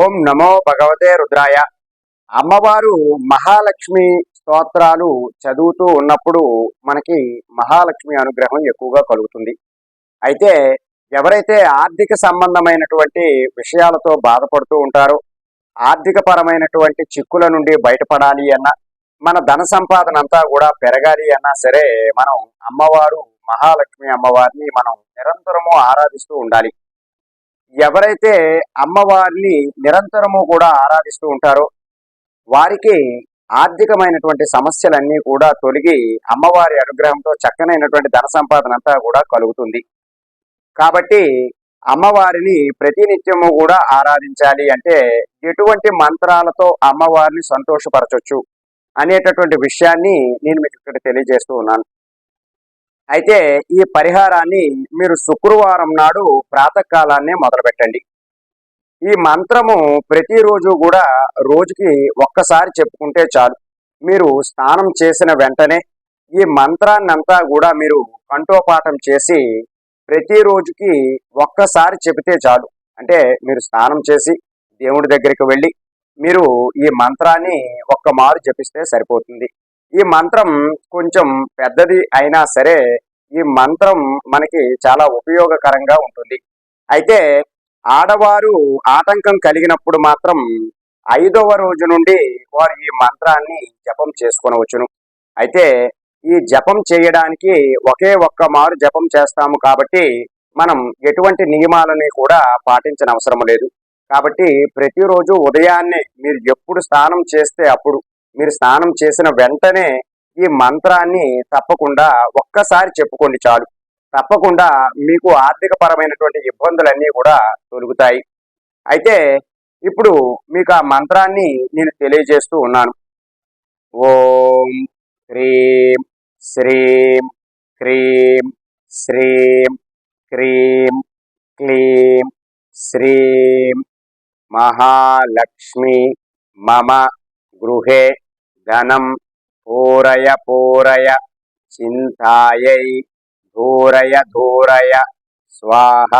ఓం నమో భగవతే రుద్రాయ. అమ్మవారు మహాలక్ష్మి స్తోత్రాలు చదువుతూ ఉన్నప్పుడు మనకి మహాలక్ష్మి అనుగ్రహం ఎక్కువగా కలుగుతుంది. అయితే ఎవరైతే ఆర్థిక సంబంధమైనటువంటి విషయాలతో బాధపడుతూ ఉంటారో, ఆర్థిక పరమైనటువంటి చిక్కుల నుండి బయటపడాలి అన్నా, మన ధన సంపాదన అంతా కూడా పెరగాలి అన్నా సరే, మనం అమ్మవారు మహాలక్ష్మి అమ్మవారిని మనం నిరంతరము ఆరాధిస్తూ ఉండాలి. ఎవరైతే అమ్మవారిని నిరంతరము కూడా ఆరాధిస్తూ ఉంటారో వారికి ఆర్థికమైనటువంటి సమస్యలన్నీ కూడా తొలగి అమ్మవారి అనుగ్రహంతో చక్కనైనటువంటి ధన సంపాదన అంతా కూడా కలుగుతుంది. కాబట్టి అమ్మవారిని ప్రతినిత్యము కూడా ఆరాధించాలి అంటే ఎటువంటి మంత్రాలతో అమ్మవారిని సంతోషపరచొచ్చు అనేటటువంటి విషయాన్ని నేను మీకు ఇక్కడ తెలియజేస్తూ ఉన్నాను. అయితే ఈ పరిహారాన్ని మీరు శుక్రవారం నాడు ప్రాతకాలాన్నే మొదలు పెట్టండి. ఈ మంత్రము ప్రతిరోజు కూడా రోజుకి ఒక్కసారి చెప్పుకుంటే చాలు. మీరు స్నానం చేసిన వెంటనే ఈ మంత్రాన్నంతా కూడా మీరు కంఠోపాఠం చేసి ప్రతిరోజుకి ఒక్కసారి చెబితే చాలు. అంటే మీరు స్నానం చేసి దేవుడి దగ్గరికి వెళ్ళి మీరు ఈ మంత్రాన్ని ఒక్క మారు జపిస్తే సరిపోతుంది. ఈ మంత్రం కొంచెం పెద్దది అయినా సరే ఈ మంత్రం మనకి చాలా ఉపయోగకరంగా ఉంటుంది. అయితే ఆడవారు ఆటంకం కలిగినప్పుడు మాత్రం 5వ రోజు నుండి వారు ఈ మంత్రాన్ని జపం చేసుకొనవచ్చును. అయితే ఈ జపం చేయడానికి ఒకే ఒక్క మారు జపం చేస్తాము కాబట్టి మనం ఎటువంటి నియమాలని కూడా పాటించిన అవసరం లేదు. కాబట్టి ప్రతిరోజు ఉదయాన్నే మీరు ఎప్పుడు స్నానం చేస్తే అప్పుడు మీరు స్నానం చేసిన వెంటనే ఈ మంత్రాన్ని తప్పకుండా ఒక్కసారి చెప్పుకోండి చాలు. తప్పకుండా మీకు ఆర్థిక పరమైనటువంటి ఇబ్బందులన్నీ కూడా తొలుగుతాయి. అయితే ఇప్పుడు మీకు ఆ మంత్రాన్ని నేను తెలియజేస్తూ ఉన్నాను. ఓం హ్రీం శ్రీం క్రీం శ్రీం క్రీం క్లీం శ్రీం మహాలక్ష్మి మమ గృహే ధనం పూరయ పూరయ చింతాయై ధూరయ ధూరయ స్వాహ.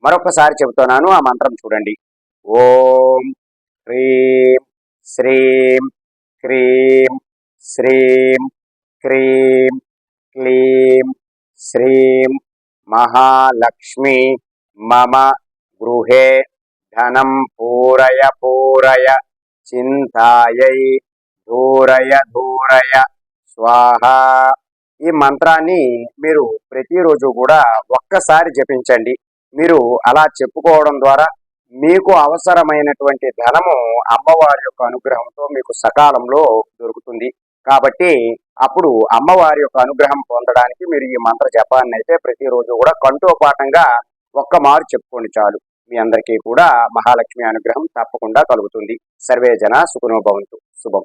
మరొకసారి చెబుతున్నాను, ఆ మంత్రం చూడండి. ఓం హ్రీం శ్రీం క్రీం శ్రీం క్రీం క్లీం శ్రీం మహాలక్ష్మి మమ గృహే ధనం పూరయ పూరయ చింతాయై ధూరయ ధూరయ స్వాహ. ఈ మంత్రాన్ని మీరు ప్రతిరోజు కూడా ఒక్కసారి జపించండి. మీరు అలా చెప్పుకోవడం ద్వారా మీకు అవసరమైనటువంటి ధనము అమ్మవారి యొక్క అనుగ్రహంతో మీకు సకాలంలో దొరుకుతుంది. కాబట్టి అప్పుడు అమ్మవారి యొక్క అనుగ్రహం పొందడానికి మీరు ఈ మంత్ర జపాన్ని అయితే ప్రతిరోజు కూడా కంఠోపాఠంగా ఒక్క మారు చెప్పుకోండి చాలు. మీ అందరికీ కూడా మహాలక్ష్మి అనుగ్రహం తప్పకుండా కలుగుతుంది. సర్వే జన సుఖినో భవంతు. శుభం.